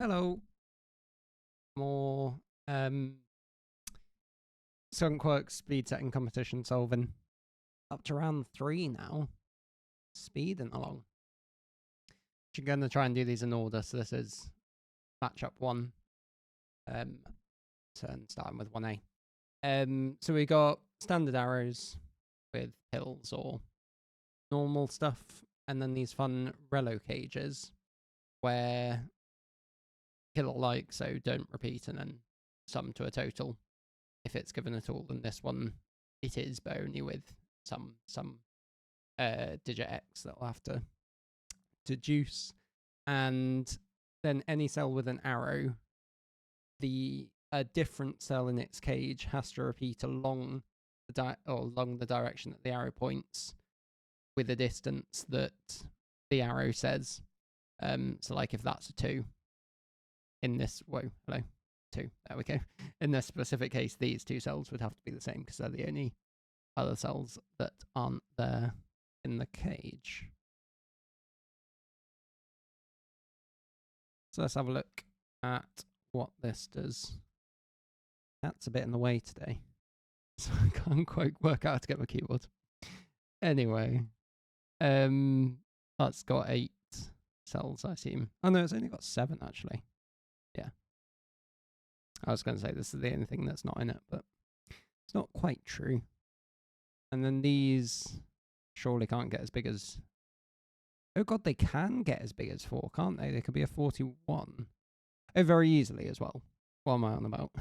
Hello. More Skunkworks speed setting competition solving. Up to round 3 now. Speeding along. You're going to try and do these in order. So this is matchup 1. Starting with 1A. So we got standard arrows with pills or normal stuff, and then these fun relocages where kill alike, so don't repeat, and then sum to a total if it's given at all. And this one it is, but only with some digit X that will have to deduce. And then any cell with an arrow, a different cell in its cage has to repeat along the direction that the arrow points with a distance that the arrow says. So like if that's a 2 in this, 2, there we go. In this specific case, these 2 cells would have to be the same because they're the only other cells that aren't there in the cage. So let's have a look at what this does. That's a bit in the way today, so I can't quite work out how to get my keyboard. Anyway, that's got 8 cells, I assume. Oh no, it's only got 7 actually. Yeah. I was going to say this is the only thing that's not in it, but it's not quite true. And then these surely can't get as big as... Oh god, they can get as big as 4, can't they? They could be a 41. Oh, very easily as well. What am I on about?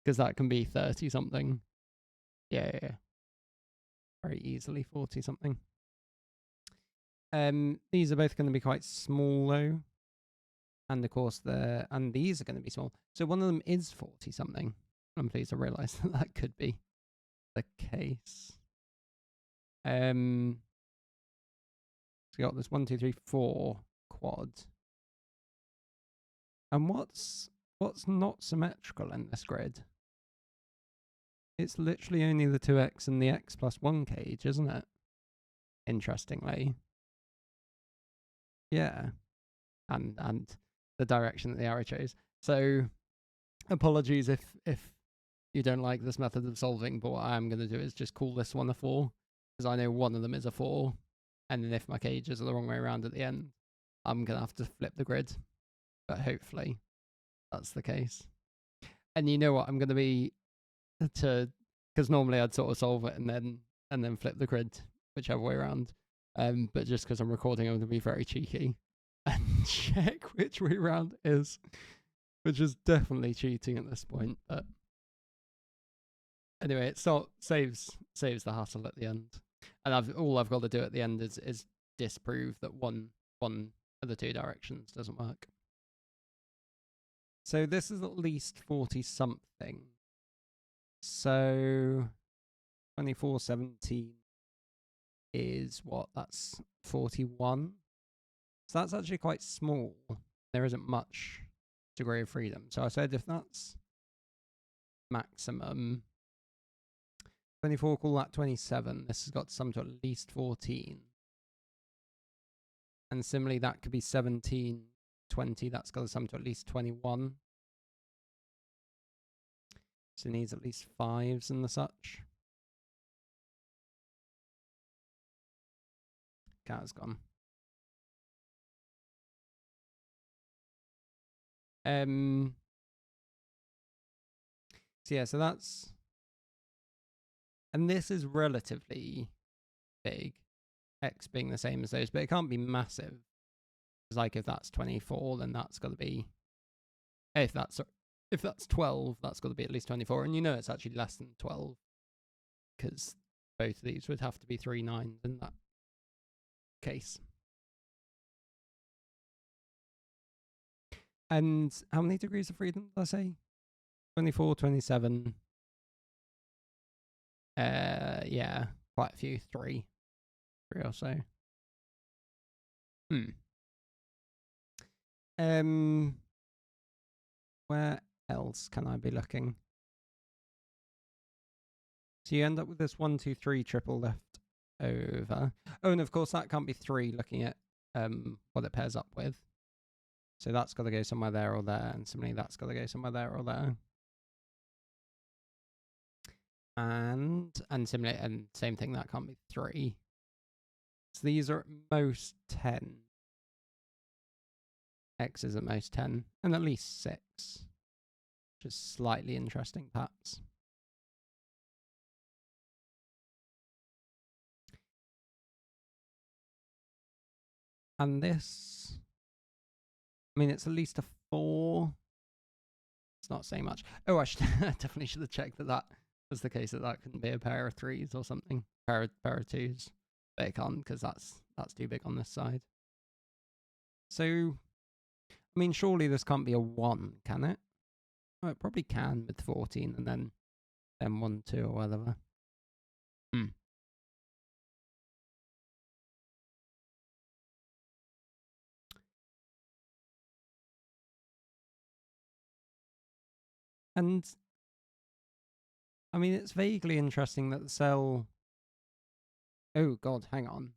Because that can be 30 something. Yeah. Very easily 40 something. These are both going to be quite small though. And of course, these are going to be small. So one of them is 40 something. I'm pleased to realise that could be the case. So we got this 1, 2, 3, 4 quad. And what's not symmetrical in this grid? It's literally only the 2x and the x plus 1 cage, isn't it? Interestingly. Yeah. And the direction that the arrow chose. So apologies if you don't like this method of solving, but what I'm going to do is just call this one a 4, because I know one of them is a 4, and then if my cages are the wrong way around at the end, I'm going to have to flip the grid, but hopefully that's the case. And you know what, I'm going to be because normally I'd sort of solve it and then flip the grid whichever way around, but just because I'm recording, I'm going to be very cheeky and check which way round it is, which is definitely cheating at this point. But anyway, it saves the hassle at the end, and all I've got to do at the end is disprove that one of the 2 directions doesn't work. So this is at least 40 something. So 2417 is what? That's 41. So that's actually quite small. There isn't much degree of freedom. So I said if that's maximum, 24, call that 27. This has got to sum to at least 14. And similarly, that could be 17, 20. That's got to sum to at least 21. So it needs at least 5s and the such. Cat's gone. So yeah, so that's... And this is relatively big, x being the same as those, but it can't be massive. It's like if that's 24, then that's got to be... If that's 12, that's got to be at least 24. And you know it's actually less than 12, because both of these would have to be 3 9s in that case. And how many degrees of freedom did I say? 24, 27. Yeah, quite a few. 3 or so. Where else can I be looking? So you end up with this 1, 2, 3 triple left over. Oh, and of course that can't be 3 looking at what it pairs up with. So that's got to go somewhere there or there, and similarly that's got to go somewhere there or there. And similarly, and same thing, that can't be 3. So these are at most 10. X is at most 10, and at least 6. Which is slightly interesting, perhaps. And this, I mean, it's at least a 4. It's not saying much. Oh, I definitely should have checked that was the case, that couldn't be a pair of 3s or something. Pair of 2s. But it can't, because that's too big on this side. So, I mean, surely this can't be a 1, can it? Oh, it probably can with 14 and then 1, 2 or whatever. And I mean, it's vaguely interesting that the cell. Oh god, hang on.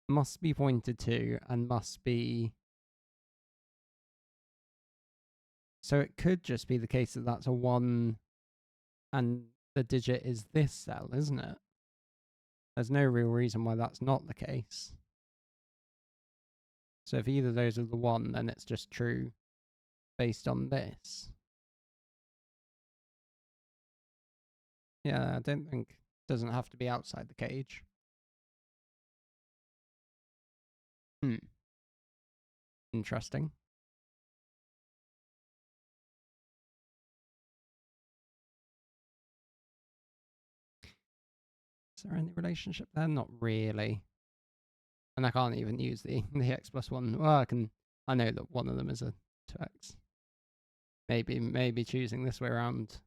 Must be pointed to and must be. So it could just be the case that that's a 1 and the digit is this cell, isn't it? There's no real reason why that's not the case. So if either of those are the 1, then it's just true based on this. Yeah, I don't think it doesn't have to be outside the cage. Interesting. Is there any relationship there? Not really. And I can't even use the x plus 1. Well, I know that one of them is a 2x. Maybe choosing this way around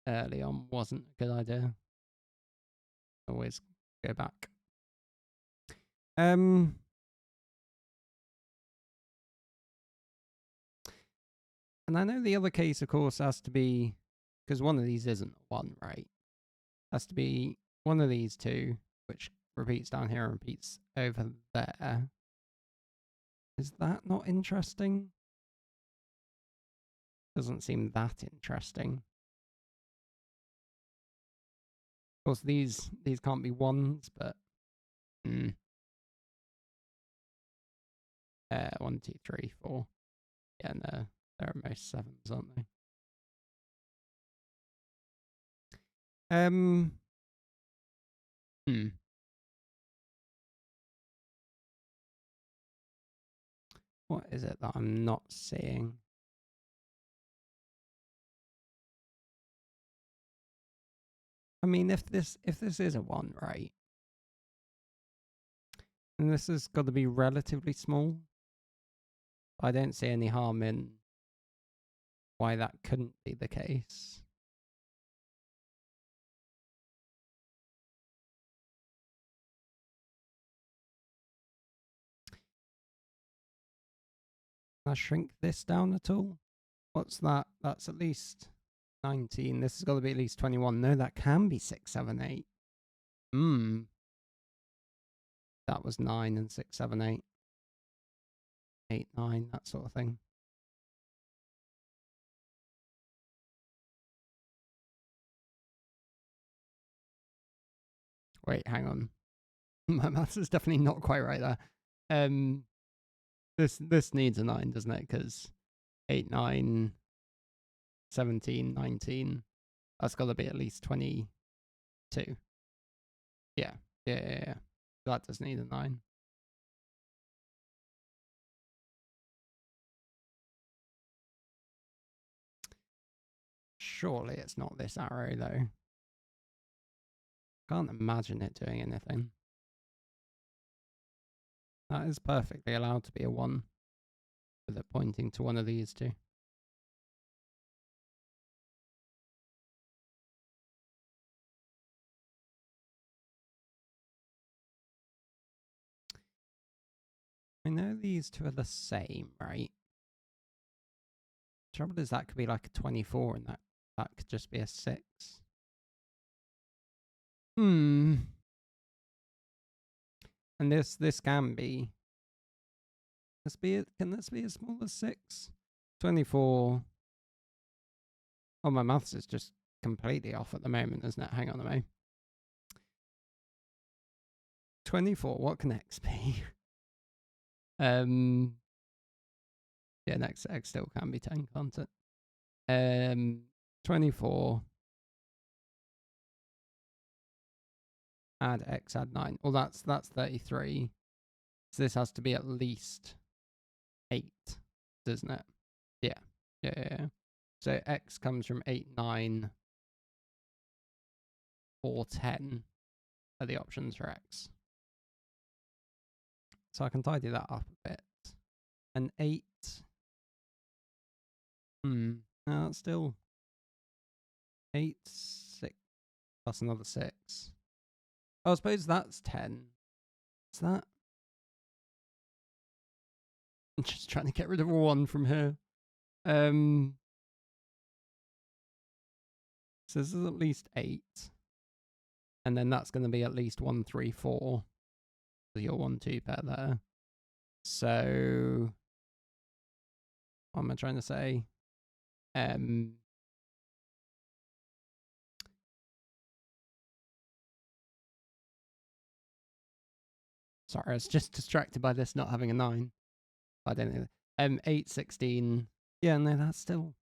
early on wasn't a good idea. Always go back. And I know the other case, of course, has to be, because one of these isn't 1, right? Has to be one of these 2, which repeats down here and repeats over there. Is that not interesting? Doesn't seem that interesting. Of course, these can't be 1s, but 1, 2, 3, 4. Yeah, no, they're most 7s, aren't they? What is it that I'm not seeing? I mean, if this is a 1, right? And this has got to be relatively small. I don't see any harm in why that couldn't be the case. Can I shrink this down at all? What's that? That's at least 19. This has got to be at least 21. No, that can be 6, 7, 8. That was 9 and 6, 7, 8. 8, 9, that sort of thing. Wait, hang on. My maths is definitely not quite right there. This needs a 9, doesn't it? Because 8, 9, 17, 19. That's got to be at least 22. Yeah. That does need a 9. Surely it's not this arrow, though. Can't imagine it doing anything. That is perfectly allowed to be a 1 with it pointing to one of these 2. I know these 2 are the same, right? The trouble is that could be like a 24 and that could just be a 6. And this can be Can this be as small as 6? 24. Oh, my maths is just completely off at the moment, isn't it? Hang on a moment. 24. What can X be? Yeah, next X still can be 10, can't it? 24. Add X, add 9. Well, that's 33. So this has to be at least 8, doesn't it? Yeah. So X comes from 8, 9, or 10 are the options for X. So I can tidy that up a bit. An 8. No, it's still 8, 6, plus another 6. Oh, I suppose that's 10. Is that? I'm just trying to get rid of a 1 from here. So this is at least 8. And then that's going to be at least 1, 3, 4. So your 1, 2 pair there. So what am I trying to say? Sorry, I was just distracted by this not having a 9. I don't know. 8, 16. Yeah, no, that's still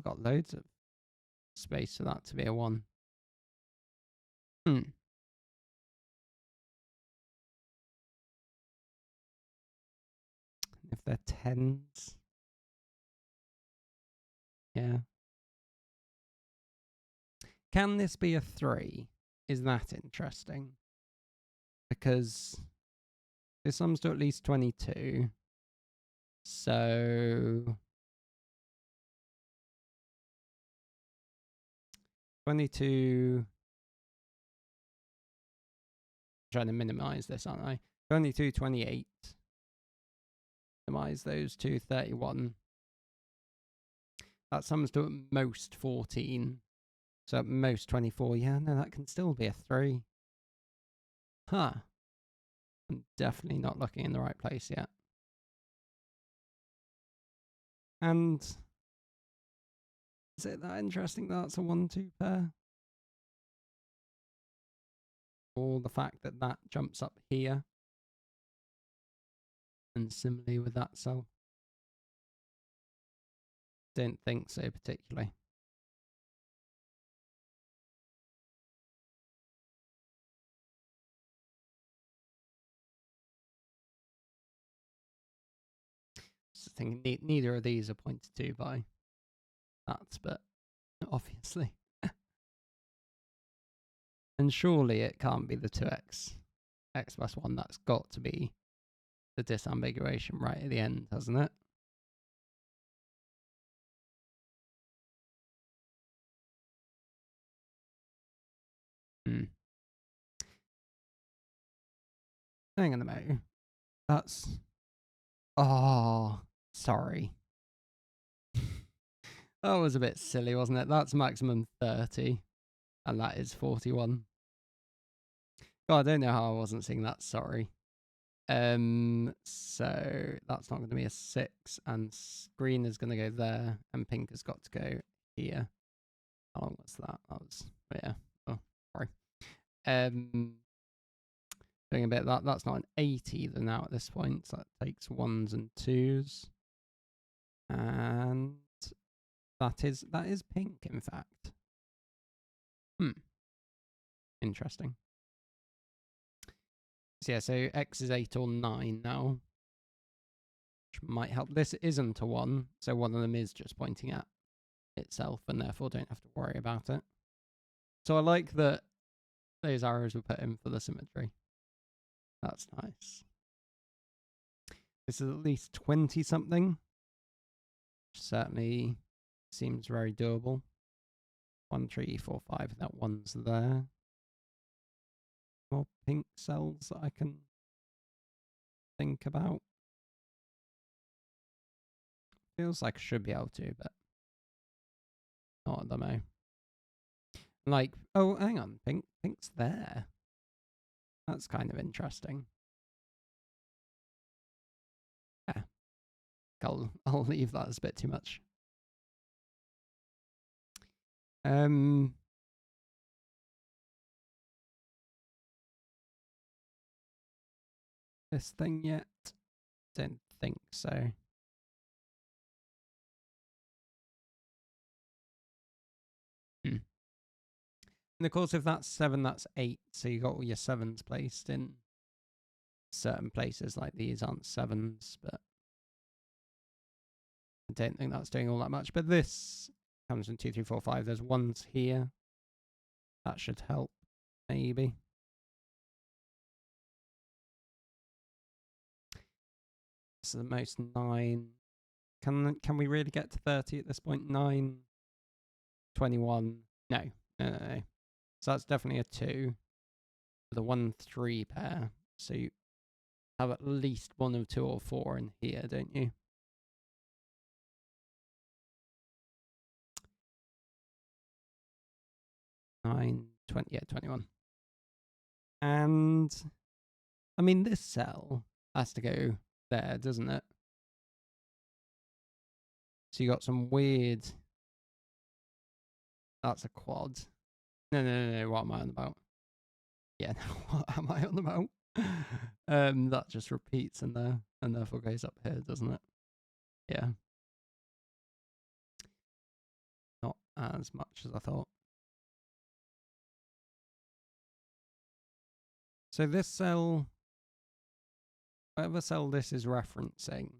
got loads of space for that to be a 1. If they're 10s. Yeah. Can this be a 3? Is that interesting? Because this sums to at least 22. So 22. I'm trying to minimize this, aren't I? 22, 28. Minimize those two, 31. That sums to at most 14. So at most 24. Yeah, no, that can still be a 3. Huh. I'm definitely not looking in the right place yet. And is it that interesting that that's a 1, 2 pair? Or the fact that that jumps up here. And similarly with that cell. Don't think so particularly. Just thinking neither of these are pointed to by that, but obviously. And surely it can't be the 2x, x plus 1. That's got to be the disambiguation right at the end, hasn't it? Hang on a minute. That's... Oh, sorry. That was a bit silly, wasn't it? That's maximum 30, and that is 41. God, I don't know how I wasn't seeing that, sorry. So that's not going to be a 6, and green is going to go there, and pink has got to go here. How long was that? That was, yeah. Oh, sorry. Doing a bit of that. That's not an 8 either now at this point, so that takes 1s and 2s. And that is pink, in fact. Interesting. So yeah, so X is 8 or 9 now, which might help. This isn't a 1, so one of them is just pointing at itself, and therefore don't have to worry about it. So I like that those arrows were put in for the symmetry. That's nice. This is at least 20 something, which certainly seems very doable. 1, 3, 4, 5. That one's there. More pink cells that I can think about. Feels like I should be able to, but not at the moment. Like, oh, hang on, pink's there. That's kind of interesting. I'll leave that as a bit too much. This thing yet? Don't think so. And of course, if that's 7, that's 8. So you got all your 7s placed in certain places. Like these aren't 7s, but I don't think that's doing all that much. But this comes in 2, 3, 4, 5. There's 1s here. That should help, maybe. So the most 9. Can we really get to 30 at this point? 9, 21. No. So that's definitely a 2 with a 1, 3 pair. So you have at least 1 of 2 or 4 in here, don't you? Nine, 20, yeah, 21. And I mean, this cell has to go there, doesn't it? So you got some weird. That's a quad. No. What am I on about? Yeah, no, what am I on about? That just repeats and therefore goes up here, doesn't it? Yeah. Not as much as I thought. So this cell, whatever cell this is referencing,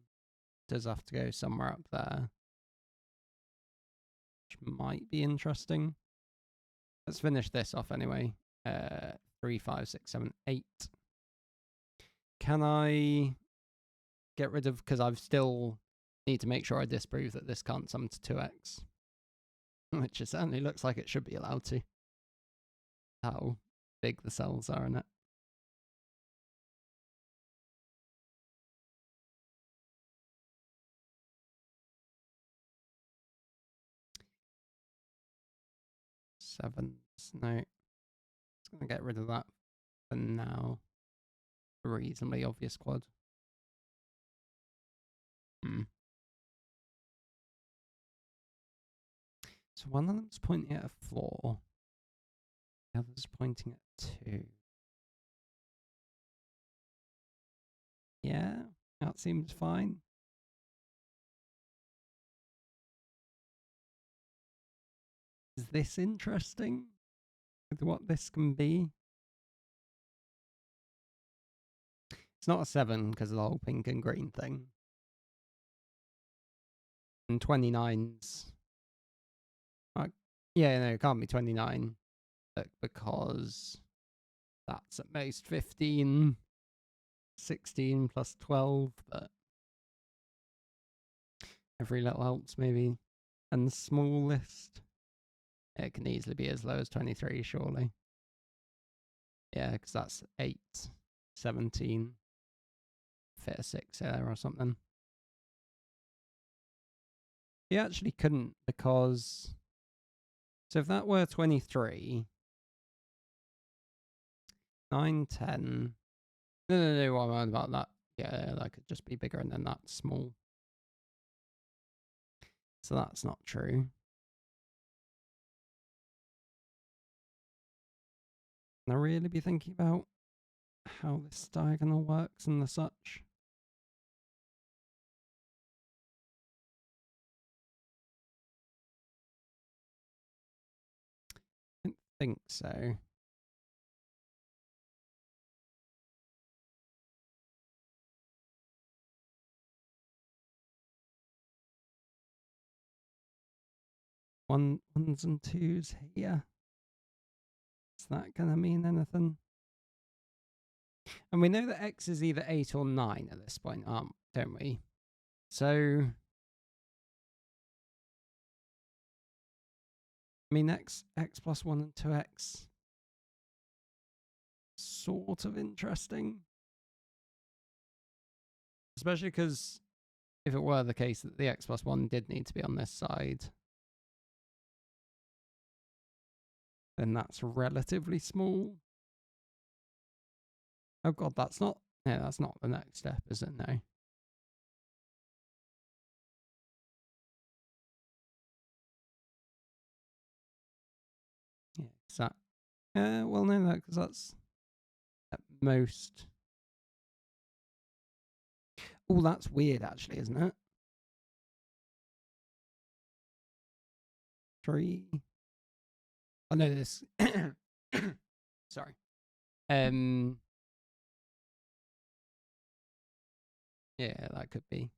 does have to go somewhere up there. Which might be interesting. Let's finish this off anyway. 3, 5, 6, 7, 8. Can I get rid of, because I've still need to make sure I disprove that this can't sum to 2x. Which it certainly looks like it should be allowed to. How big the cells are in it. Sevens, no. Just gonna get rid of that for now. A reasonably obvious quad. So one of them's pointing at a 4. The other's pointing at 2. Yeah, that seems fine. Is this interesting? With what this can be? It's not a 7 because of the whole pink and green thing. And 29s. Yeah, no, it can't be 29. Because that's at most 15. 16 plus 12, but every little helps maybe. And the smallest, it can easily be as low as 23, surely. Yeah, because that's 8, 17. Fit a 6 there or something. He actually couldn't because. So if that were 23, 9, 10. No, what am I on about that? Yeah, that could just be bigger and then that's small. So that's not true. Can I really be thinking about how this diagonal works and the such? I don't think so. Ones and 2s here. Is that going to mean anything? And we know that x is either 8 or 9 at this point, don't we? So, I mean, x plus 1 and 2x, sort of interesting. Especially because if it were the case that the x plus 1 did need to be on this side, then that's relatively small. Oh god, that's not the next step, is it? No. Yeah, is that... well, no, because that's at most... Oh, that's weird, actually, isn't it? 3... Oh, no, this... Sorry. Yeah, that could be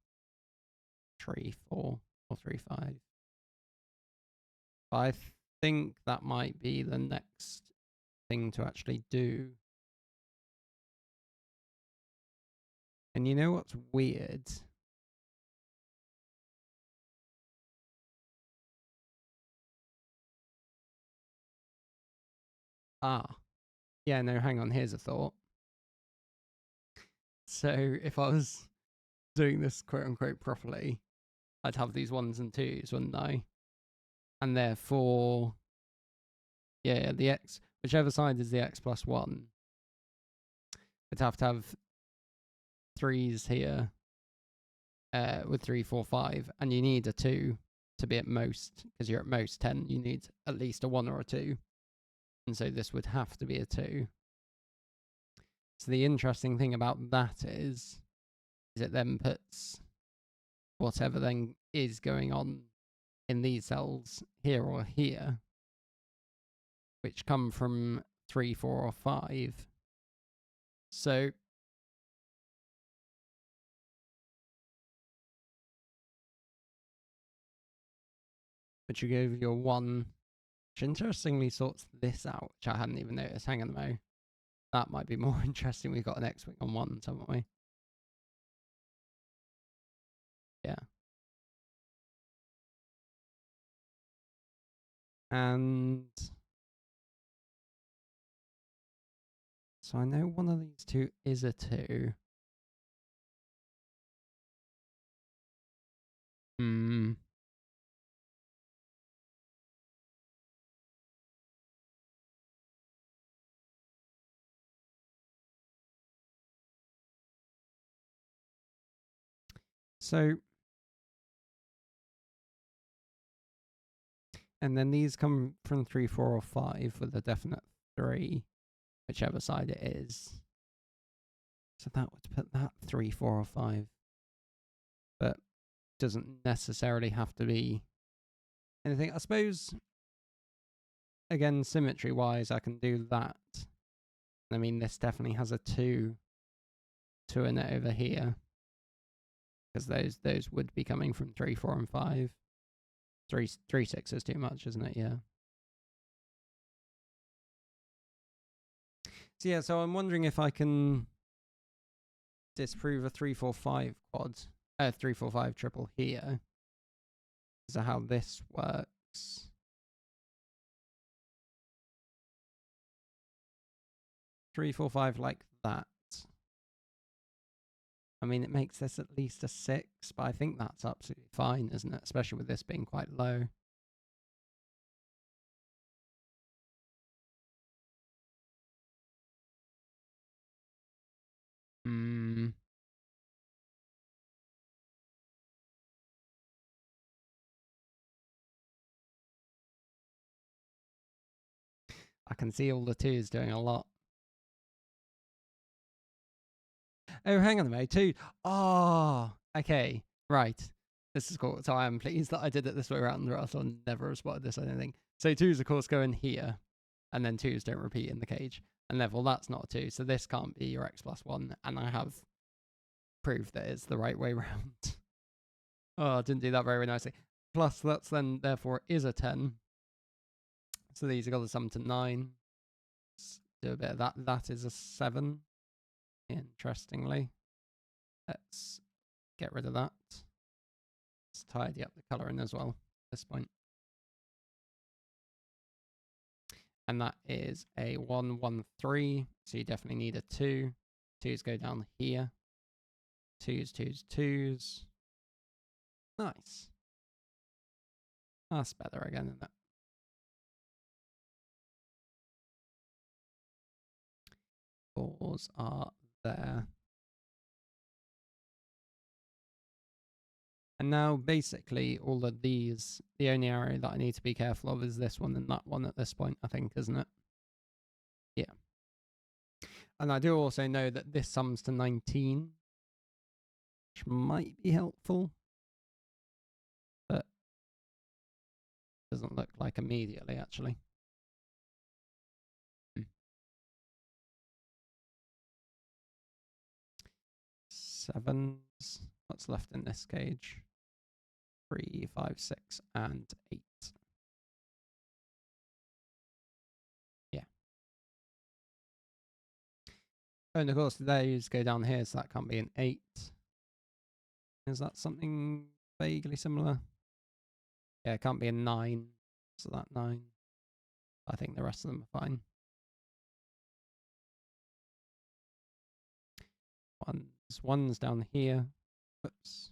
3, 4, or 3, 5. But I think that might be the next thing to actually do. And you know what's weird? Ah. Yeah, no, hang on, here's a thought. So if I was doing this quote unquote properly, I'd have these 1s and 2s, wouldn't I? And therefore, yeah, the x, whichever side is the x plus 1, I'd have to have 3s here with 3, 4, 5, and you need a 2 to be at most, because you're at most 10, you need at least a 1 or a 2. And so this would have to be a 2. So the interesting thing about that is it then puts whatever then is going on in these cells here or here, which come from 3, 4, or 5. So but you go your 1, which interestingly sorts this out, which I hadn't even noticed. Hang on a mo. That might be more interesting. We've got an X-wing on 1, haven't we? Yeah. And so I know one of these two is a 2. So, and then these come from 3, 4, or 5 with a definite 3, whichever side it is. So that would put that 3, 4, or 5. But doesn't necessarily have to be anything. I suppose, again, symmetry-wise, I can do that. I mean, this definitely has a 2 in it over here, because those would be coming from 3, 4, and 5. 3, 6 is too much, isn't it? Yeah. So yeah, so I'm wondering if I can disprove a 3, 4, 5 quad, 3, 4, 5 triple here. So how this works. 3, 4, 5 like that. I mean, it makes this at least a 6, but I think that's absolutely fine, isn't it? Especially with this being quite low. I can see all the 2s doing a lot. Oh, hang on a minute. 2. Oh, okay. Right. This is cool. So I am pleased that I did it this way around, or else I'll never have spotted this, I don't think. So 2s, of course, go in here, and then 2s don't repeat in the cage. And therefore, that's not a 2. So this can't be your x plus 1, and I have proved that it's the right way round. Oh, I didn't do that very nicely. Plus, that's then, therefore, is a 10. So these have got to sum to 9. Let's do a bit of that. That is a 7. Interestingly. Let's get rid of that. Let's tidy up the colouring as well at this point. And that is a 1, 1, 3. So you definitely need a 2. 2s go down here. 2s, 2s, 2s. Nice. That's better again, isn't it? 4s are there. And now basically all of these, the only arrow that I need to be careful of is this one and that one at this point, I think, isn't it? Yeah. And I do also know that this sums to 19, which might be helpful, but doesn't look like immediately, actually. Sevens. What's left in this cage? 3, 5, 6, and 8. Yeah. And of course, those go down here, so that can't be an 8. Is that something vaguely similar? Yeah, it can't be a 9. So that 9. I think the rest of them are fine. One's down here. Whoops.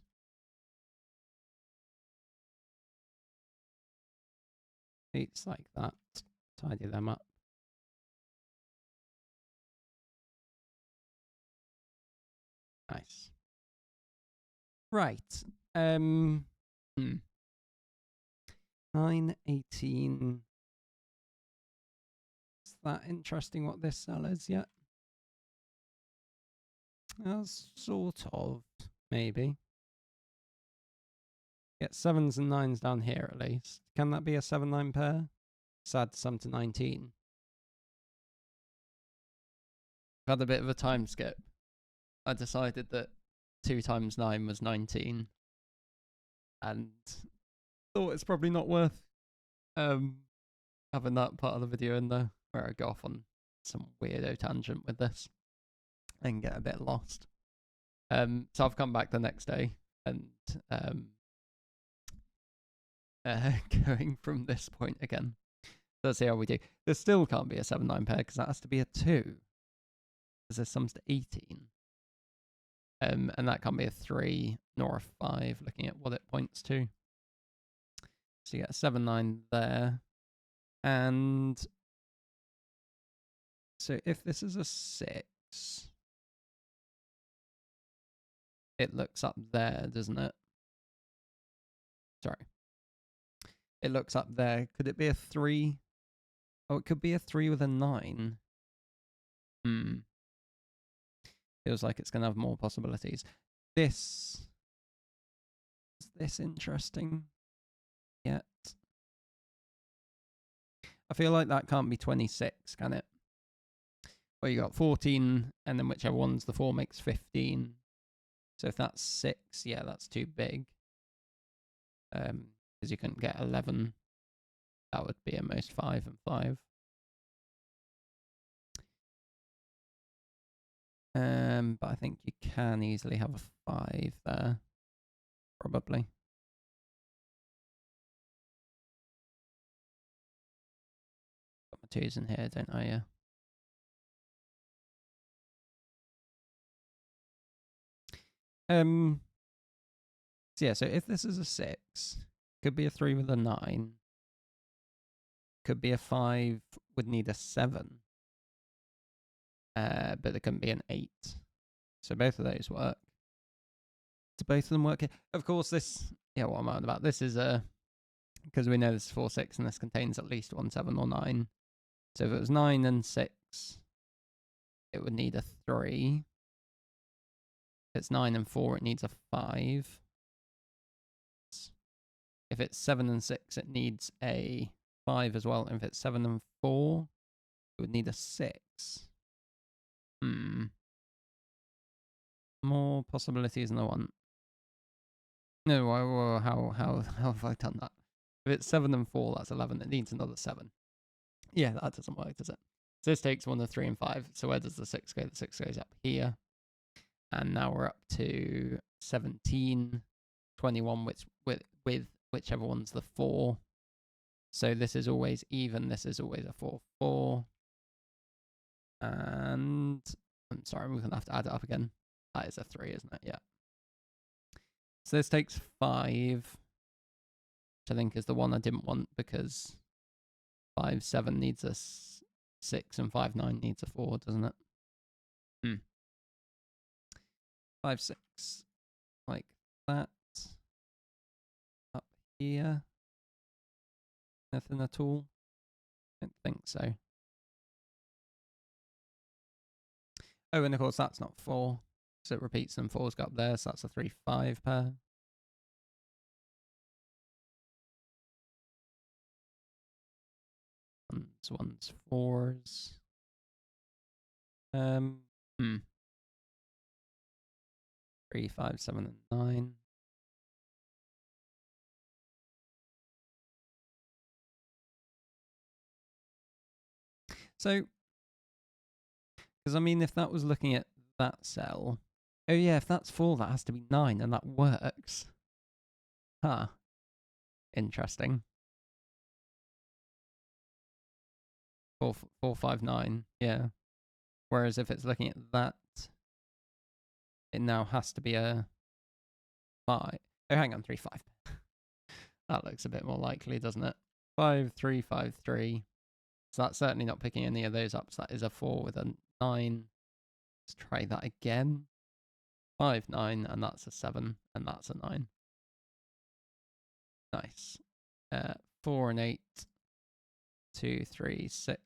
Eight's like that. Tidy them up. Nice. Right. 9, 18. Is that interesting what this cell is yet? Sort of, maybe. Get 7s and 9s down here at least. Can that be a 7-9 pair? Sad to sum to 19. I've had a bit of a time skip. I decided that 2 times 9 was 19. And thought it's probably not worth having that part of the video in there where I go off on some weirdo tangent with this and get a bit lost. So I've come back the next day and going from this point again. Let's see how we do. There still can't be a 7-9 pair because that has to be a 2. Because this sums to 18. And that can't be a 3 nor a 5, looking at what it points to. So you get a 7-9 there. And so if this is a 6, it looks up there, doesn't it? Sorry. It looks up there. Could it be a 3? Oh, it could be a 3 with a 9. Feels like it's going to have more possibilities. Is this interesting yet? I feel like that can't be 26, can it? Well, you got 14, and then whichever one's the 4 makes 15. So if that's 6, yeah, that's too big. Because you couldn't get 11. That would be almost 5 and 5. But I think you can easily have a 5 there. Probably. Got my 2s in here, don't I? Yeah. So yeah, so if this is a 6, could be a 3 with a 9. Could be a 5, would need a 7. But there couldn't be an 8. So both of those work. Do both of them work? Of course, this, yeah, what I'm on about. This is because we know this is 4, 6, and this contains at least 1, 7, or 9. So if it was 9 and 6, it would need a 3. If it's 9 and 4, it needs a 5. If it's 7 and 6, it needs a 5 as well. And if it's 7 and 4, it would need a 6. More possibilities than I want. No, how have I done that? If it's 7 and 4, that's 11. It needs another 7. Yeah, that doesn't work, does it? So this takes 1 of 3 and 5. So where does the 6 go? The 6 goes up here. And now we're up to 17, 21, with whichever one's the 4. So this is always even. This is always a 4, 4. And I'm sorry, we're going to have to add it up again. That is a 3, isn't it? Yeah. So this takes 5, which I think is the one I didn't want because 5, 7 needs a 6 and 5, 9 needs a 4, doesn't it? 5, 6, like that. here? Nothing at all? I don't think so. Oh, and of course that's not 4. So it repeats them. 4's got up there, so that's a 3-5 pair. Ones, 4s. 3, 5, 7, and 9. So, because I mean, if that was looking at that cell, oh yeah, if that's 4, that has to be 9, and that works. Huh. Interesting. 4, 4, 5, 9. Yeah. Whereas if it's looking at that, it now has to be a 5. Oh, hang on, 3, 5. That looks a bit more likely, doesn't it? 5, 3, 5, 3. So that's certainly not picking any of those up. So that is a 4 with a 9. Let's try that again. 5, 9, and that's a 7, and that's a 9. Nice. 4 and 8. 2, 3, 6.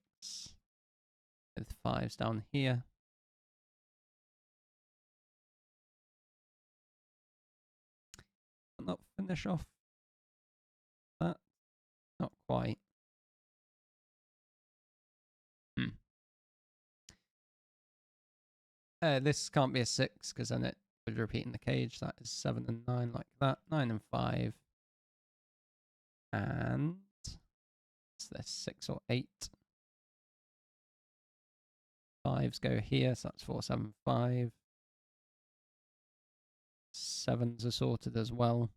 With 5s down here. Not finish off that. Not quite. This can't be a 6 because then it would repeat in the cage. That is 7 and 9 like that. 9 and 5. And is this 6 or 8? 5s go here, so that's 4, 7, 5. 7s are sorted as well.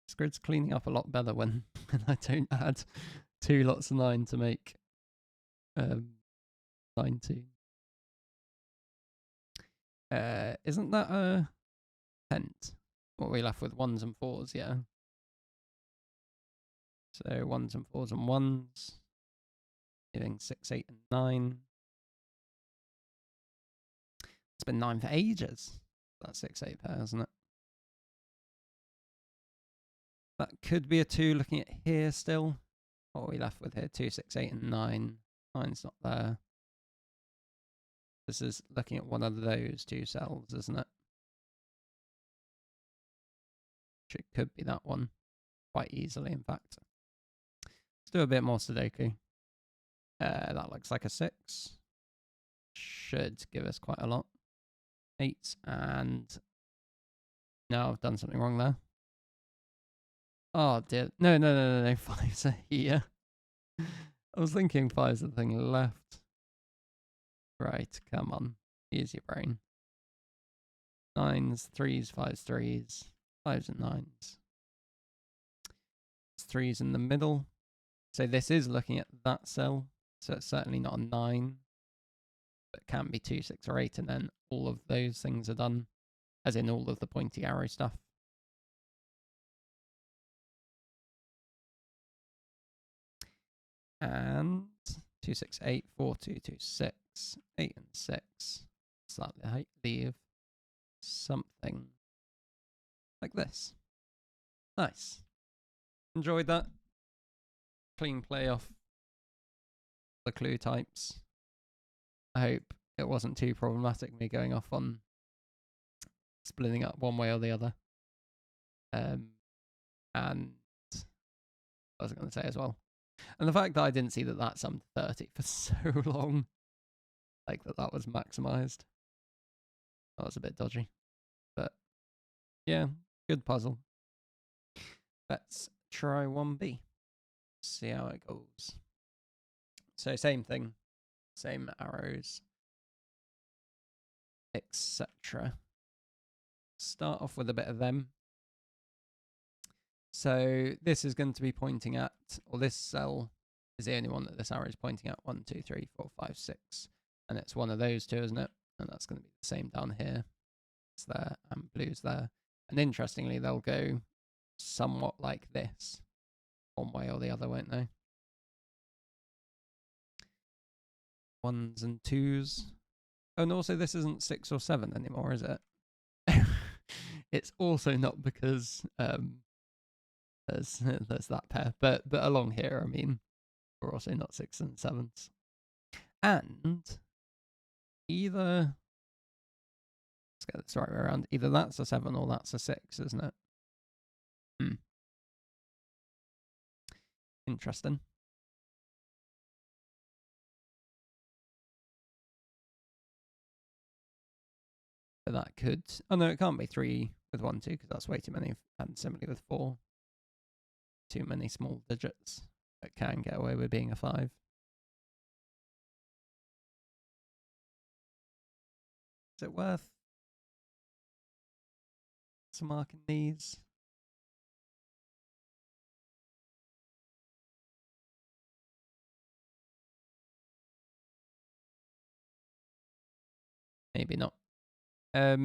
This grid's cleaning up a lot better when I don't add 2 lots of 9 to make 19. Isn't that a pent? What are we left with? 1s and 4s, yeah. So 1s and 4s and 1s. Giving 6, 8, and 9. It's been 9 for ages. That's 6, 8 pair, isn't it? That could be a 2 looking at here still. What are we left with here? 2, 6, 8, and 9. 9's not there. This is looking at one of those 2 cells, isn't it? It could be that one. Quite easily, in fact. Let's do a bit more Sudoku. That looks like a 6. Should give us quite a lot. 8 and... No, I've done something wrong there. Oh dear. No. 5s are here. I was thinking 5s are the thing left. Right, come on. Use your brain. 9s, 3s, 5s, 3s. 5s and 9s. It's 3s in the middle. So this is looking at that cell. So it's certainly not a 9. But it can be 2, 6, or 8. And then all of those things are done. As in all of the pointy arrow stuff. And 2, 6, 8, 4, 2, 2, 6, 8, and 6. So that leave something like this. Nice. Enjoyed that. Clean play off the clue types. I hope it wasn't too problematic me going off on splitting up one way or the other. And what was I going to say as well? And the fact that I didn't see that summed 30 for so long. Like that was maximized. That was a bit dodgy. But yeah, good puzzle. Let's try 1B. See how it goes. So same thing. Same arrows. Etc. Start off with a bit of them. So this is going to be pointing at, or this cell is the only one that this arrow is pointing at. 1, 2, 3, 4, 5, 6. And it's one of those two, isn't it? And that's going to be the same down here. It's there, and blue's there. And interestingly, they'll go somewhat like this. One way or the other, won't they? 1s and 2s. Oh, and also this isn't 6 or 7 anymore, is it? It's also not because there's that pair, but along here, I mean, we're also not 6s and 7s. And either, let's get this right way around, either that's a 7 or that's a 6, isn't it? Interesting. But that could, oh no, it can't be 3 with 1, 2, because that's way too many, and similarly with 4. Too many small digits that can get away with being a 5. Is it worth some marking these? Maybe not. Yeah,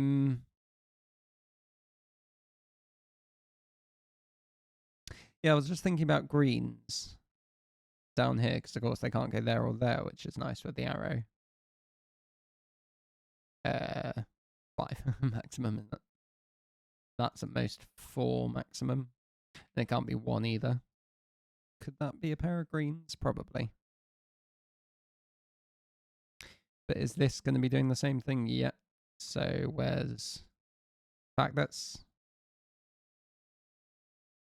I was just thinking about greens down here, because of course they can't go there or there, which is nice with the arrow. 5 maximum, isn't it? That's at most 4 maximum. And it can't be 1 either. Could that be a pair of greens? Probably. But is this going to be doing the same thing yet? So where's... In fact, let's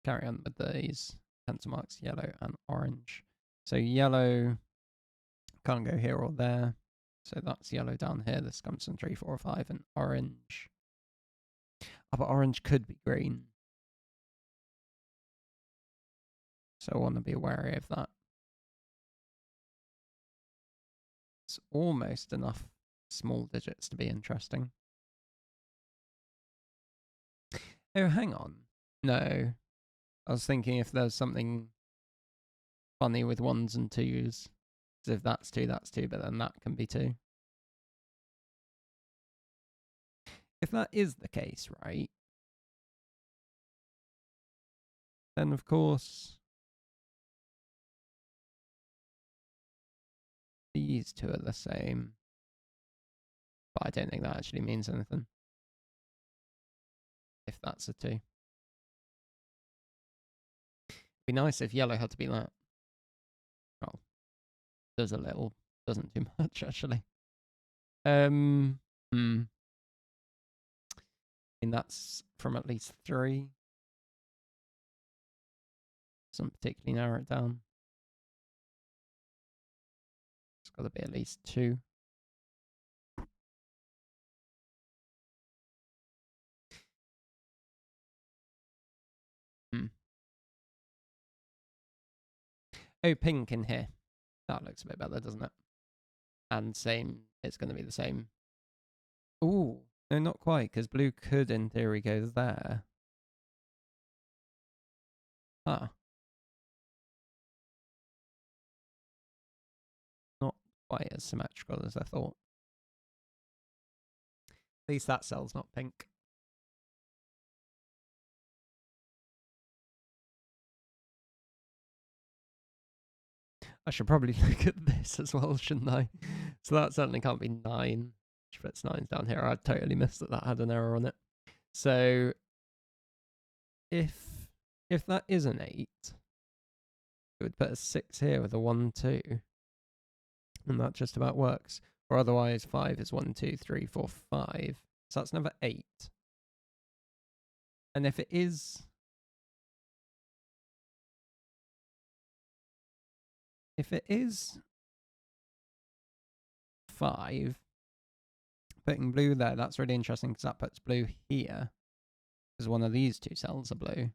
carry on with these pencil marks, yellow and orange. So yellow can't go here or there. So that's yellow down here. This comes from 3, 4, 5, and orange. Oh, but orange could be green. So I want to be wary of that. It's almost enough small digits to be interesting. Oh, hang on. No. I was thinking if there's something funny with 1s and 2s. So if that's 2, that's 2, but then that can be 2. If that is the case, right, then of course these two are the same. But I don't think that actually means anything. If that's a 2. It'd be nice if yellow had to be that. Well, does a little, doesn't too much actually. I mean, that's from at least 3. Doesn't particularly narrow it down. It's got to be at least 2. Oh, pink in here. That looks a bit better, doesn't it? And same, it's going to be the same. Ooh, no, not quite, because blue could, in theory, go there. Huh. Not quite as symmetrical as I thought. At least that cell's not pink. I should probably look at this as well, shouldn't I? So that certainly can't be 9. Which puts 9s down here. I totally missed that had an error on it. So if that is an 8, it would put a 6 here with a 1, 2. And that just about works. Or otherwise 5 is 1, 2, 3, 4, 5. So that's number 8. And if it is... If it is 5, putting blue there, that's really interesting because that puts blue here. Because one of these 2 cells are blue.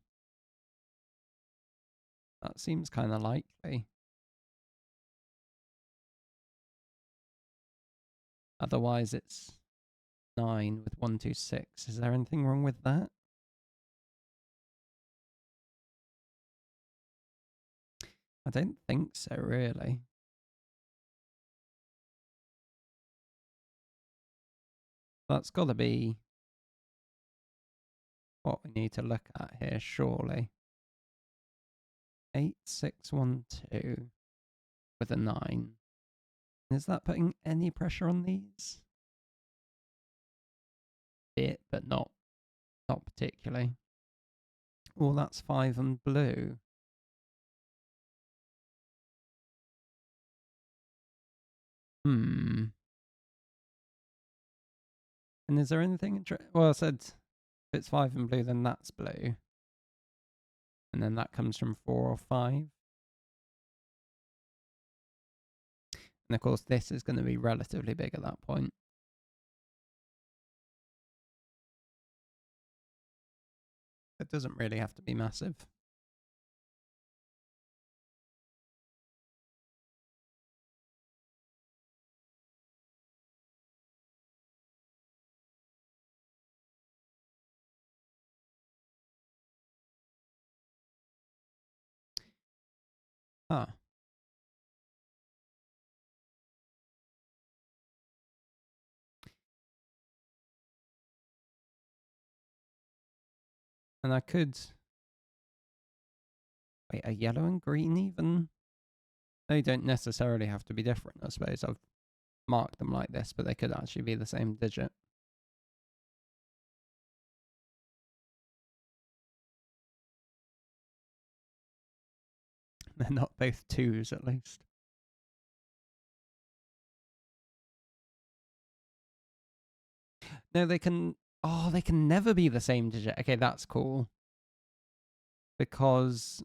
That seems kind of likely. Otherwise it's 9 with 1, 2, 6. Is there anything wrong with that? I don't think so, really. That's got to be what we need to look at here, surely. 8, 6, 1, 2 with a 9. Is that putting any pressure on these? Bit, but not Not particularly. Oh, that's 5 and blue. And is there anything... well, I said if it's 5 and blue, then that's blue. And then that comes from 4 or 5. And of course, this is going to be relatively big at that point. It doesn't really have to be massive. Ah. And I could... wait, are yellow and green even? They don't necessarily have to be different, I suppose. I've marked them like this, but they could actually be the same digit. They're not both 2s, at least. No, they can... oh, they can never be the same digit. Okay, that's cool. Because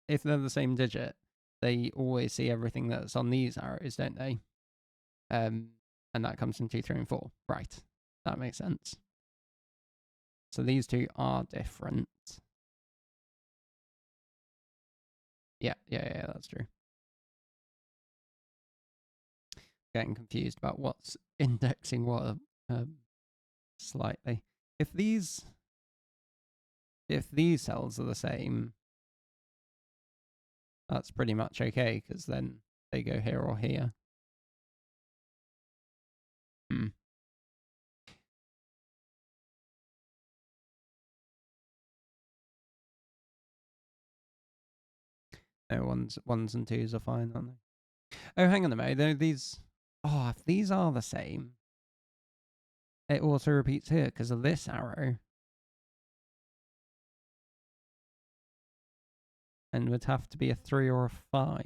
if they're the same digit, they always see everything that's on these arrows, don't they? And that comes from 2, 3, and 4. Right. That makes sense. So these two are different. Yeah, that's true. Getting confused about what's indexing what slightly. If these cells are the same, that's pretty much okay, because then they go here or here. No, ones and 2s are fine, aren't they? Oh, hang on a minute. Though these... oh, if these are the same, it auto repeats here because of this arrow. And would have to be a 3 or a 5.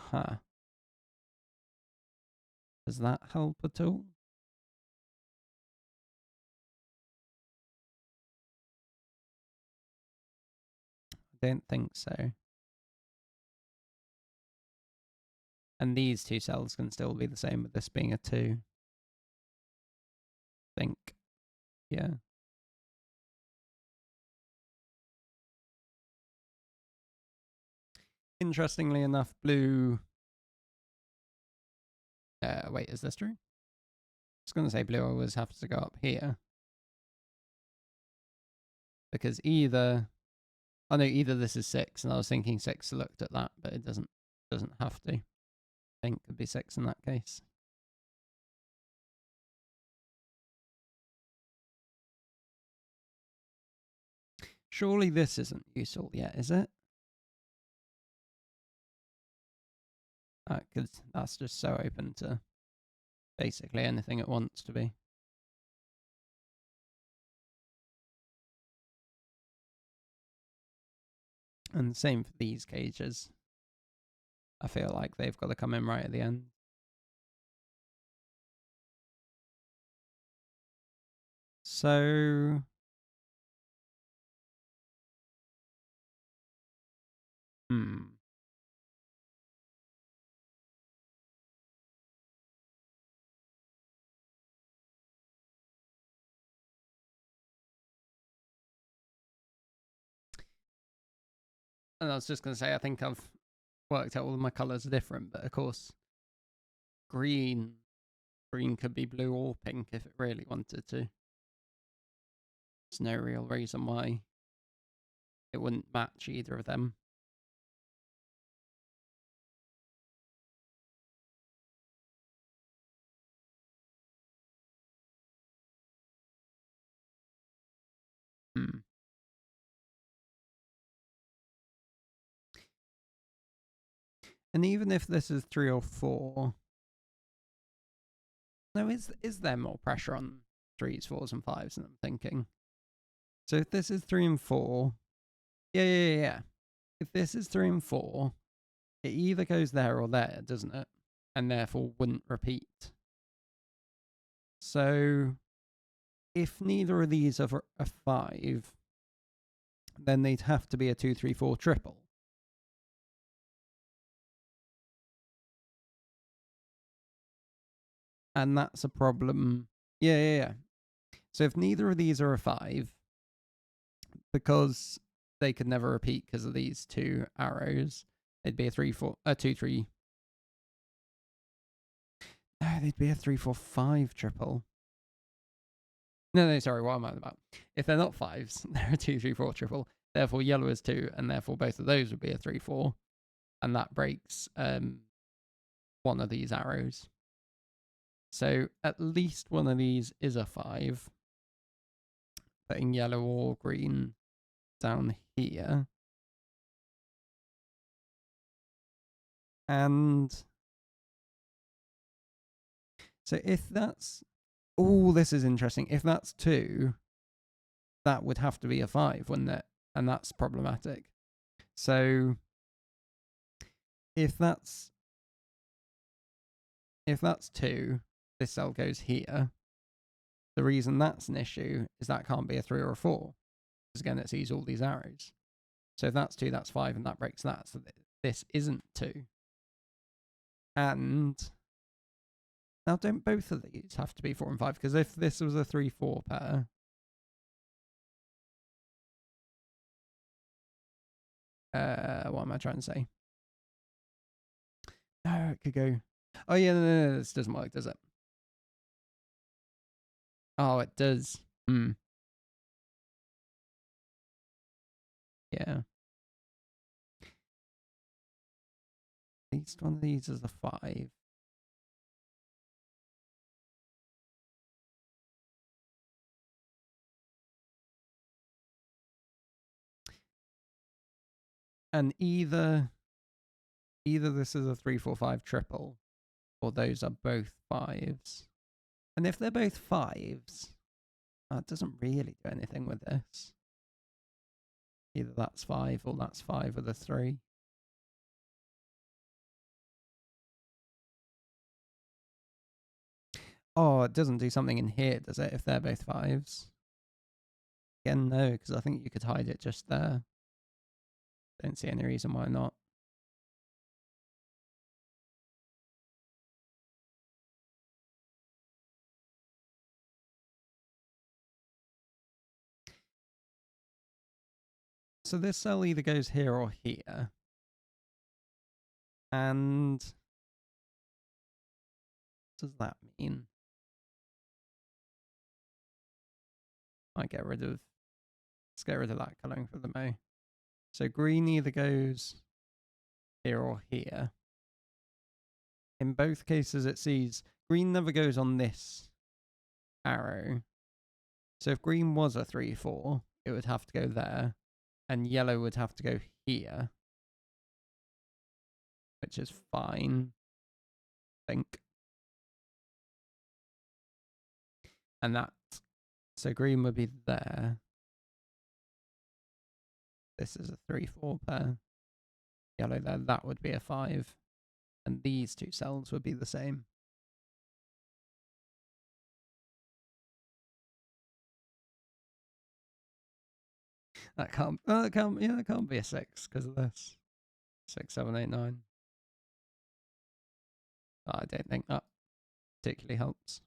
Huh. Does that help at all? I don't think so. And these 2 cells can still be the same with this being a 2. I think. Yeah. Interestingly enough, blue... wait, is this true? I was going to say blue always has to go up here. Because either... oh no, either this is 6, and I was thinking 6 looked at that, but it doesn't have to. I think it could be 6 in that case. Surely this isn't useful yet, is it? Because that's just so open to basically anything it wants to be. And same for these cages. I feel like they've got to come in right at the end. So... and I was just going to say, I think I've worked out all of my colours are different, but of course, green could be blue or pink if it really wanted to. There's no real reason why it wouldn't match either of them. And even if this is 3 or 4, No, is there more pressure on 3s, 4s, and 5s than I'm thinking? So if this is 3 and 4, yeah. If this is 3 and 4, it either goes there or there, doesn't it? And therefore wouldn't repeat. So if neither of these are a 5, then they'd have to be a 2, 3, 4 triple. And that's a problem. Yeah. So if neither of these are a 5, because they could never repeat because of these 2 arrows, they'd be a 3, 4, a 2, 3. No, they'd be a 3, 4, 5 triple. No, sorry, what am I about? If they're not 5s, they're a 2, 3, 4 triple. Therefore, yellow is 2, and therefore both of those would be a 3, 4. And that breaks one of these arrows. So at least one of these is a 5. Putting yellow or green down here. And so if that's... Oh, this is interesting. If that's 2, that would have to be a 5, wouldn't it? And that's problematic. So if that's 2, this cell goes here. The reason that's an issue is that can't be a 3 or a 4. Because again, it sees all these arrows. So if that's 2, that's 5, and that breaks that. So this isn't 2. And now don't both of these have to be 4 and 5? Because if this was a 3, 4 pair, what am I trying to say? No, it could go... Oh, yeah, no, this doesn't work, does it? Oh, it does. Yeah. At least one of these is a 5. And either this is a 3, 4, 5 triple, or those are both 5s. And if they're both 5s, it doesn't really do anything with this. Either that's 5 or that's 5 with a 3. Oh, it doesn't do something in here, does it, if they're both 5s? Again, no, because I think you could hide it just there. Don't see any reason why not. So this cell either goes here or here. And what does that mean? Let's get rid of that colouring for the mo. So green either goes here or here. In both cases, it sees green never goes on this arrow. So if green was a 3, 4, it would have to go there. And yellow would have to go here. Which is fine, I think. And that... So green would be there. This is a 3, 4 pair. Yellow there, that would be a 5. And these 2 cells would be the same. That can't be a 6 because of this. 6, 7, 8, 9. I don't think that particularly helps.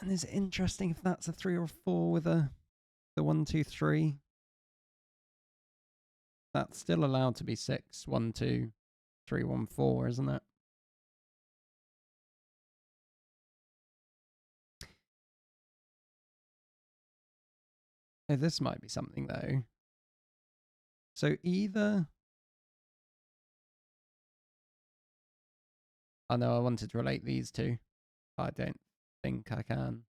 And is it interesting if that's a 3 or 4 with the 1, 2, 3? That's still allowed to be 6, 1, 2, 3, 1, 4, isn't it? Oh, this might be something though. So either... I know I wanted to relate these two. I don't think I can.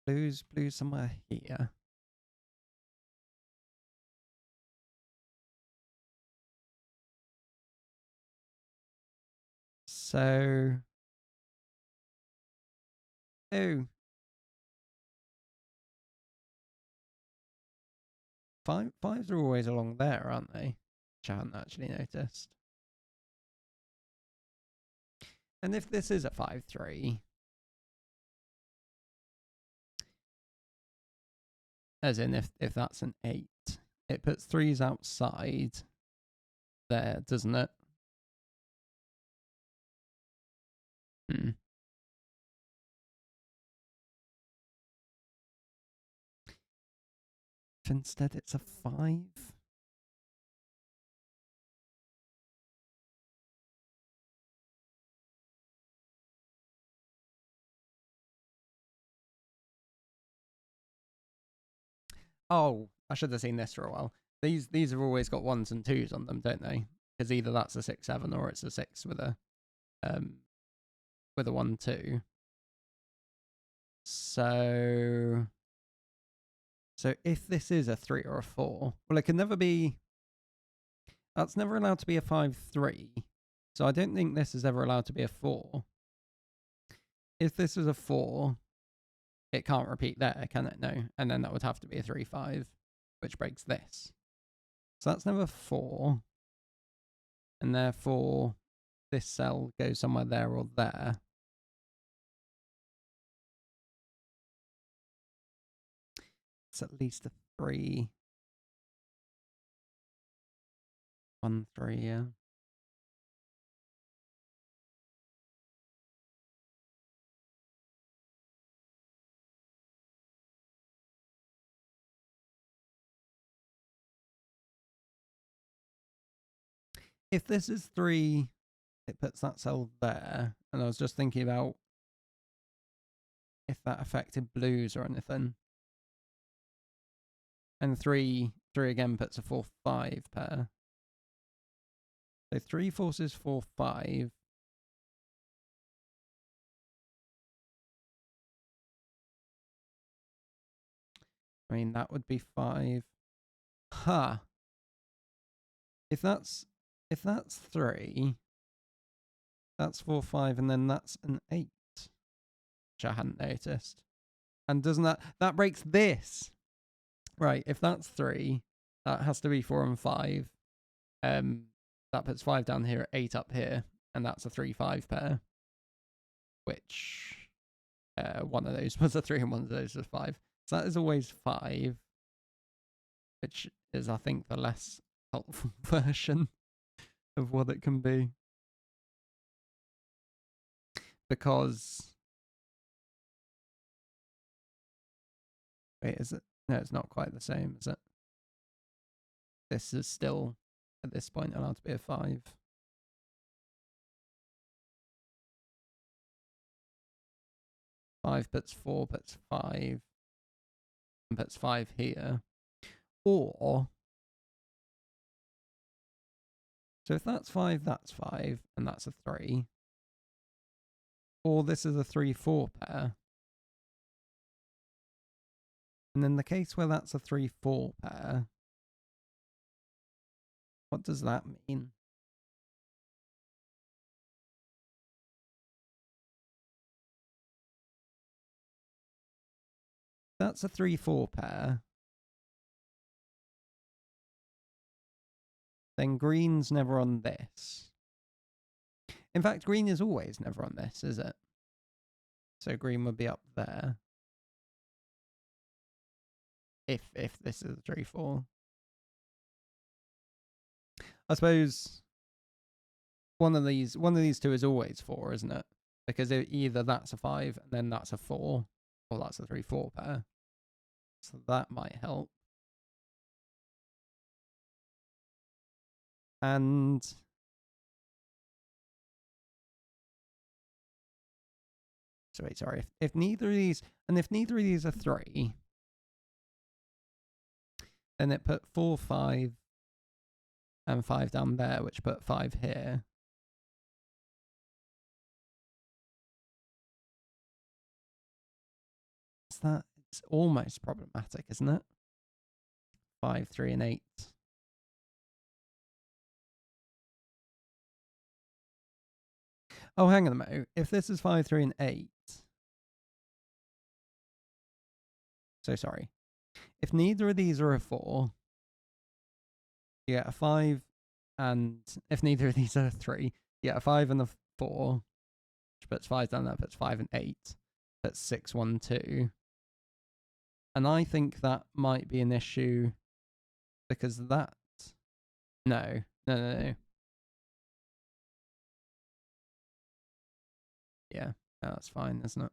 Blue's somewhere here. So, oh, fives are always along there, aren't they? Which I hadn't actually noticed. And if this is a 5-3, as in if that's an 8, it puts 3s outside there, doesn't it? Hmm. If instead it's a 5. Oh, I should have seen this for a while. These have always got 1s and 2s on them, don't they? Because either that's a 6-7 or it's a 6 with a 1-2. So if this is a 3 or a 4, well, it can never be. That's never allowed to be a 5-3. So I don't think this is ever allowed to be a 4. If this is a 4, it can't repeat there, can it? No. And then that would have to be a 3-5, which breaks this. So that's never 4. And therefore, this cell goes somewhere there or there. It's at least a 3. 1, 3, yeah. If this is 3, it puts that cell there. And I was just thinking about if that affected blues or anything. And 3 again puts a 4-5 pair. So 3 forces 4-5. I mean, that would be 5. Ha! If that's 3, that's 4-5, and then that's an 8, which I hadn't noticed. And doesn't that breaks this? Right, if that's 3, that has to be 4 and 5. That puts 5 down here, 8 up here, and that's a 3-5 pair. Which one of those was a 3 and one of those was 5. So that is always 5, which is, I think, the less helpful version of what it can be. Because wait, is it? No, it's not quite the same, is it? This is still, at this point, allowed to be a 5. Five puts 4, puts 5, and puts 5 here. Or, so if that's 5, that's 5, and that's a 3. Or this is a 3-4 pair. And in the case where that's a 3-4 pair, what does that mean? That's a 3-4 pair. Then green's never on this. In fact, green is always never on this, is it? So green would be up there. If this is a 3-4. I suppose one of these two is always 4, isn't it? Because either that's a 5 and then that's a 4, or that's a 3-4 pair. So that might help. And so wait, sorry. If neither of these, and if neither of these are 3, then it put 4, 5, and 5 down there, which put 5 here. Is that is almost problematic, isn't it? 5, 3, and 8. Oh, hang on a minute. If this is 5, 3, and 8. So sorry. If neither of these are a 4, you get a 5, and if neither of these are a 3, you get a 5 and a 4, which puts 5 down there, puts 5 and 8, puts 6, 1, 2. And I think that might be an issue because that. No. Yeah, that's fine, isn't it?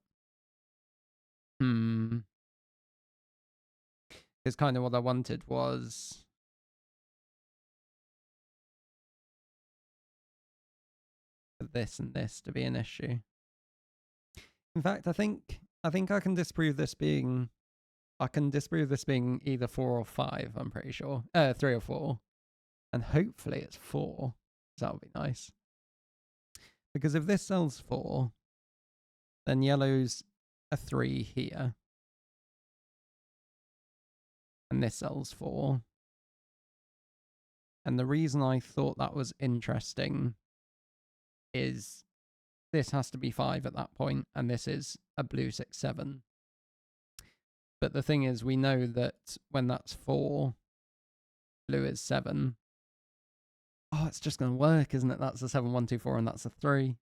Because kind of what I wanted was for this and this to be an issue. In fact, I think I can disprove this being. I can disprove this being either 4 or 5. I'm pretty sure. 3 or 4, and hopefully it's 4. That would be nice. Because if this sells 4, then yellow's a 3 here. And this sells 4. And the reason I thought that was interesting is this has to be 5 at that point, and this is a blue 6, 7. But the thing is, we know that when that's 4, blue is 7. Oh, it's just going to work, isn't it? That's a 7, 1, 2, 4, and that's a 3.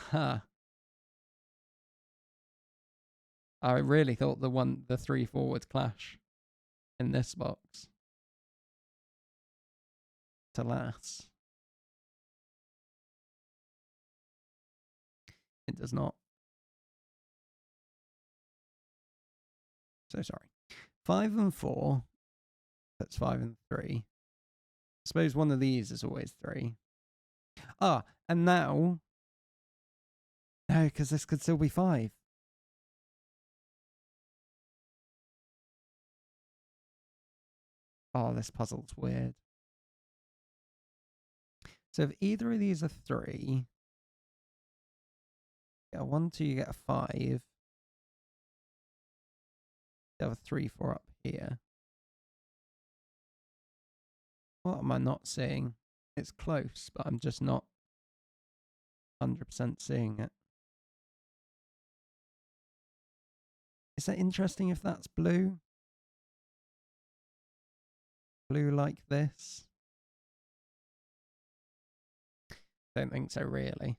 Huh. I really thought the 3, 4 would clash in this box. Alas, it does not. So sorry. 5 and 4. That's 5 and 3. I suppose one of these is always 3. Ah, and now. No, because this could still be 5. Oh, this puzzle's weird. So if either of these are 3, you get a 1, 2, you get a 5. You have a 3, 4 up here. What am I not seeing? It's close, but I'm just not 100% seeing it. Is that interesting if that's blue? Blue like this? Don't think so, really.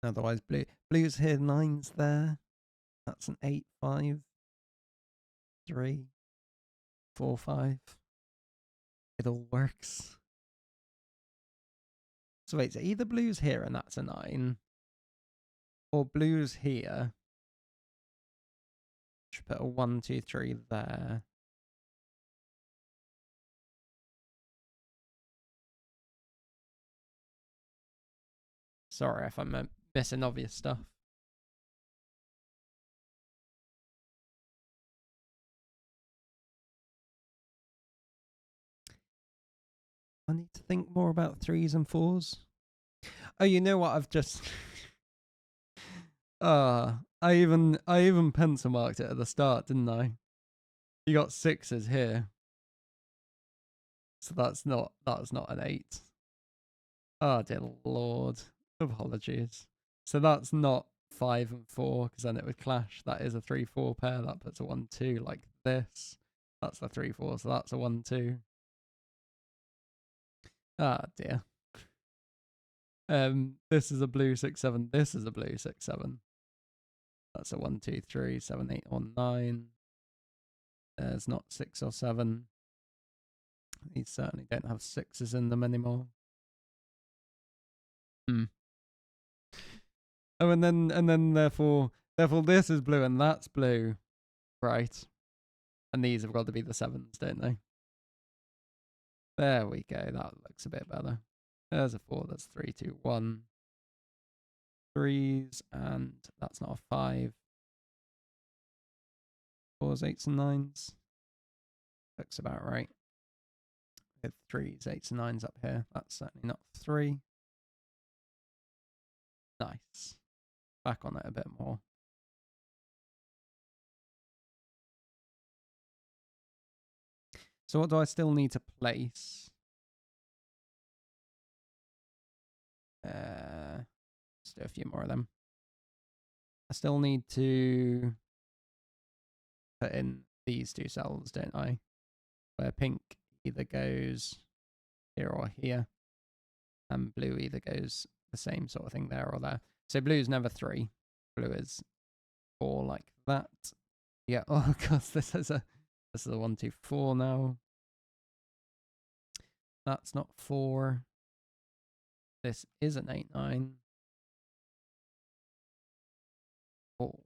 Otherwise, blue's here, 9's there. That's an 8, 5, 3, 4, 5. It all works. So wait, so either blue's here and that's a 9, or blue's here. Should put a 1, 2, 3 there. Sorry if I'm missing obvious stuff. I need to think more about 3s and 4s. Oh, you know what? I've just. I even pencil marked it at the start, didn't I? You got 6s here, so that's not an 8. Oh dear Lord, apologies. So that's not 5 and 4 because then it would clash. That is a 3, 4 pair. That puts a 1, 2 like this. That's a 3, 4, so that's a 1, 2. Ah dear. This is a blue 6, 7. This is a blue 6, 7. That's a 1, 2, 3, 7, 8, or 9. There's not 6 or 7. These certainly don't have 6s in them anymore. Oh, and then therefore this is blue and that's blue, right? And these have got to be the 7s, don't they? There we go. That looks a bit better. There's a 4. That's 3, 2, 1. 3s, and that's not a 5. 4s, 8s, and 9s. Looks about right. with 3s, 8s, and 9s up here. That's certainly not 3. Nice. Back on it a bit more. So what do I still need to place? Let's do a few more of them. I still need to put in these 2 cells, don't I? Where pink either goes here or here, and blue either goes the same sort of thing there or there. So blue is never 3. Blue is 4 like that. Yeah. Oh god, this is a 1, 2, 4 now. That's not 4. This is an 8, 9. Oh.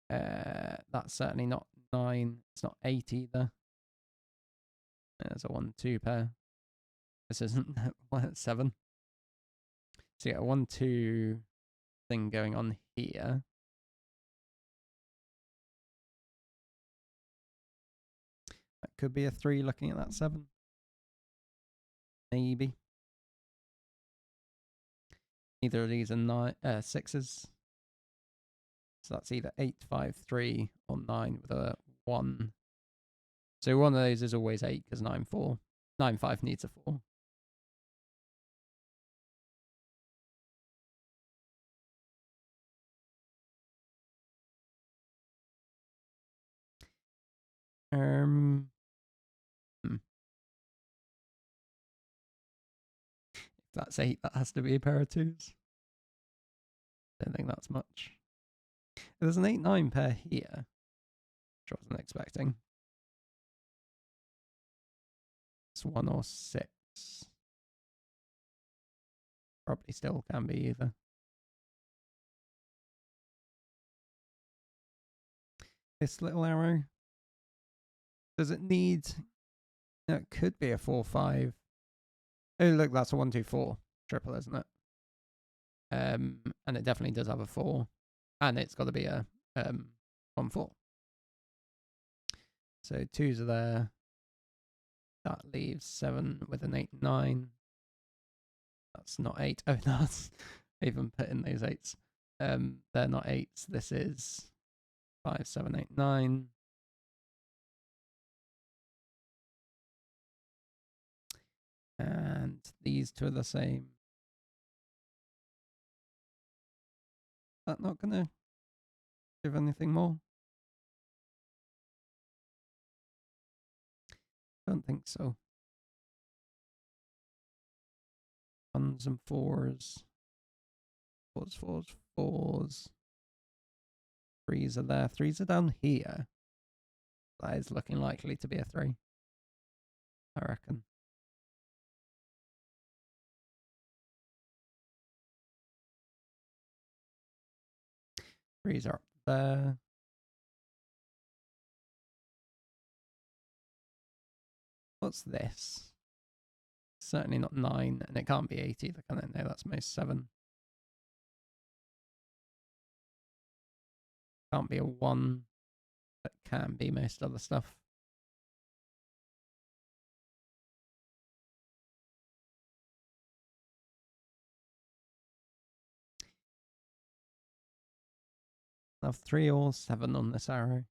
That's certainly not 9. It's not 8 either. There's a 1, 2 pair. This isn't 7. So you get a 1, 2 thing going on here. That could be a 3 looking at that 7. Maybe. Neither of these are 6s. So that's either 8, 5, 3 or 9 with a 1. So one of those is always 8 because 9, 4. 9, 5 needs a 4. If that's 8, that has to be a pair of 2s. Don't think that's much. There's an 8, 9 pair here, which I wasn't expecting. It's 1 or 6. Probably still can be either. This little arrow. Does it need... No, it could be a 4, 5. Oh, look, that's a 1, 2, 4 triple, isn't it? And it definitely does have a 4. And it's got to be a 1, 4. So 2s are there. That leaves 7 with an 8, 9. That's not 8. Oh, that's even put in those 8s. They're not 8s. This is 5, 7, 8, 9. And these 2 are the same. That not gonna give anything more? Don't think so. 1s and 4s. 4s, 4s, 4s. 3s are there. 3s are down here. That is looking likely to be a 3. I reckon. 3s are up there. What's this? Certainly not 9, and it can't be 8 either, can it? No, that's most 7. Can't be a 1, but can be most other stuff. I have 3 or 7 on this arrow.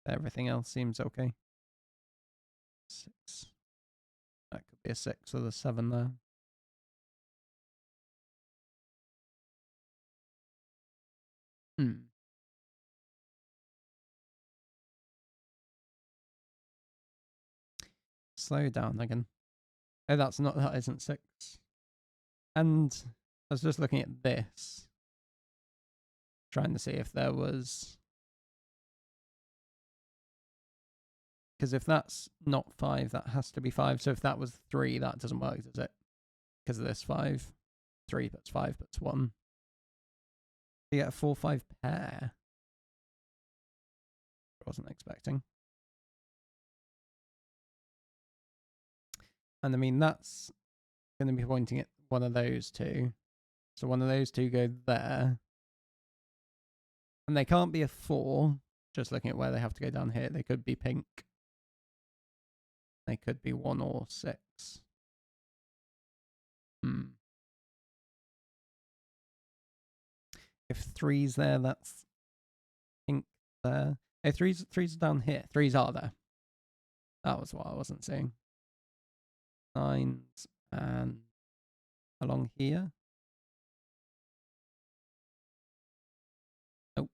Everything else seems okay. 6. That could be a 6 with a 7 there. Slow down again. Oh, that isn't 6. And I was just looking at this, trying to see if there was... Because if that's not 5, that has to be 5. So if that was 3, that doesn't work, does it? Because of this 5. 3 puts 5 puts 1. You get a 4, 5 pair. I wasn't expecting. And I mean, that's going to be pointing at one of those 2. So one of those 2 go there. And they can't be a 4, just looking at where they have to go down here. They could be pink. They could be 1 or 6. If 3's there, that's pink there. Hey, 3's down here. 3's are there. That was what I wasn't seeing. 9's and along here. Nope.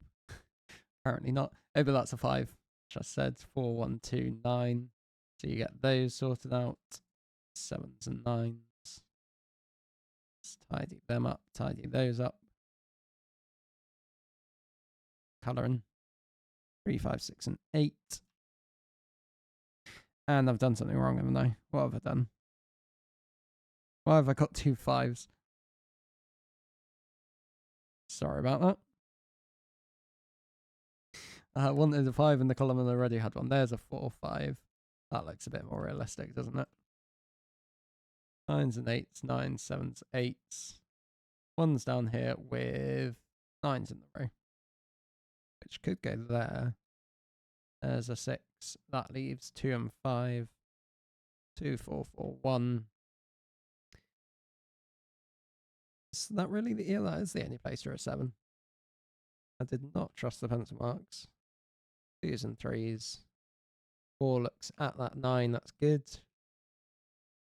Apparently not. Oh, but that's a 5. Just said 4, 1, 2, 9. So you get those sorted out. 7s and 9s. Let's tidy them up. Tidy those up. Colouring. 3, 5, 6, and 8. And I've done something wrong, haven't I? What have I done? Why have I got 2 5s? Sorry about that. I wanted a 5 in the column and I already had one. There's a 4, 5. That looks a bit more realistic, doesn't it? 9s and 8s, 9s, 7s, 8s. 1's down here with 9s in the row, which could go there. There's a 6. That leaves 2 and 5. 2, 4, 4, 1. Is that really the... Yeah, that is the only place for a 7. I did not trust the pencil marks. 2s and 3s. 4 looks at that 9. That's good.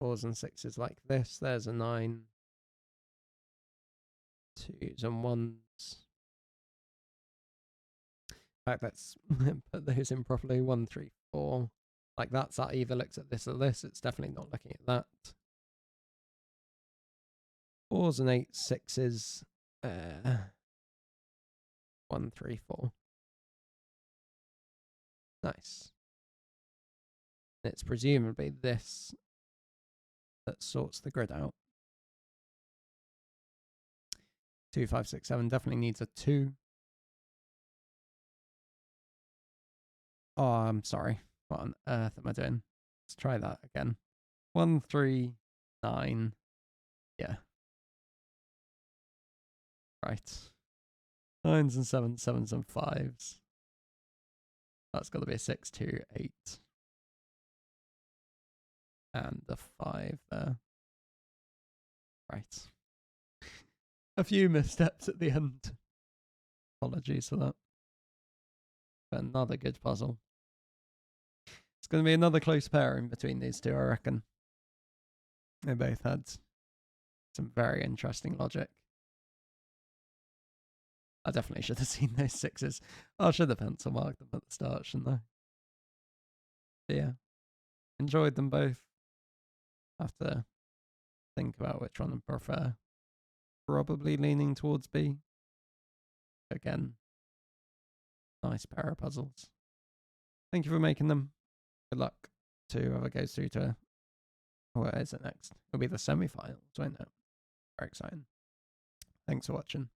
4s and 6s like this. There's a 9. 2s and 1s. In fact, let's put those in properly. 1, 3, 4. Like that's that either looks at this or this. It's definitely not looking at that. 4s and 8s, 6s. 1, 3, 4. Nice. It's presumably this that sorts the grid out. 2, 5, 6, 7 definitely needs a 2. Oh, I'm sorry. What on earth am I doing? Let's try that again. 1, 3, 9. Yeah. Right. 9s and 7s, 7s and 5s. That's got to be a 6, 2, 8. And a 5 there. Right. A few missteps at the end. Apologies for that. But another good puzzle. It's going to be another close pairing between these two, I reckon. They both had some very interesting logic. I definitely should have seen those 6s. I should have pencil marked them at the start, shouldn't I? But yeah. Enjoyed them both. Have to think about which one I prefer. Probably leaning towards B. Again, nice pair of puzzles. Thank you for making them. Good luck to whoever goes through to... Where is it next? It'll be the semi-finals, won't it? Very exciting. Thanks for watching.